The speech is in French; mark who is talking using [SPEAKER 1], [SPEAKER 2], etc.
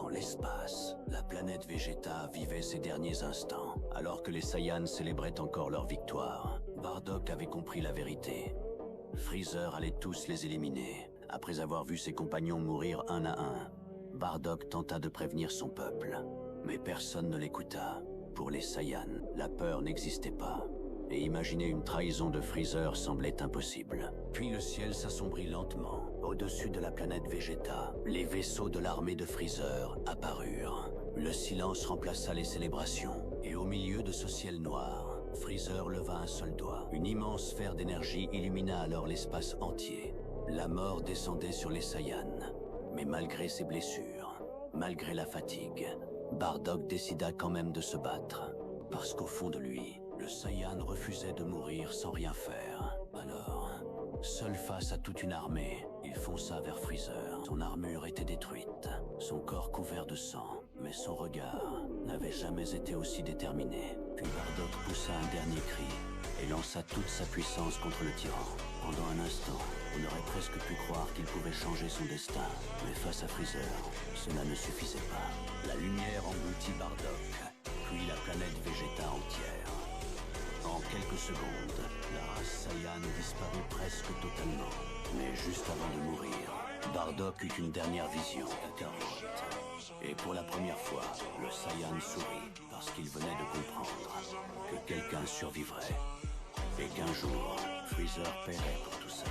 [SPEAKER 1] Dans l'espace, la planète Vegeta vivait ses derniers instants. Alors que les Saiyans célébraient encore leur victoire, Bardock avait compris la vérité. Freezer allait tous les éliminer. Après avoir vu ses compagnons mourir un à un, Bardock tenta de prévenir son peuple. Mais personne ne l'écouta. Pour les Saiyans, la peur n'existait pas. Et imaginer une trahison de Freezer semblait impossible. Puis le ciel s'assombrit lentement. Au-dessus de la planète Vegeta, les vaisseaux de l'armée de Freezer apparurent. Le silence remplaça les célébrations. Et au milieu de ce ciel noir, Freezer leva un seul doigt. Une immense sphère d'énergie illumina alors l'espace entier. La mort descendait sur les Saiyans. Mais malgré ses blessures, malgré la fatigue, Bardock décida quand même de se battre. Parce qu'au fond de lui, le Saiyan refusait de mourir sans rien faire. Alors, seul face à toute une armée, il fonça vers Freezer. Son armure était détruite, son corps couvert de sang, mais son regard n'avait jamais été aussi déterminé. Puis Bardock poussa un dernier cri et lança toute sa puissance contre le tyran. Pendant un instant, on aurait presque pu croire qu'il pouvait changer son destin. Mais face à Freezer, cela ne suffisait pas. La lumière engloutit Bardock, puis la planète Vegeta entière. En quelques secondes, la race Saiyan disparut presque totalement. Mais juste avant de mourir, Bardock eut une dernière vision de Carotte. Et pour la première fois, le Saiyan sourit parce qu'il venait de comprendre que quelqu'un survivrait. Et qu'un jour, Freezer paierait pour tout ça.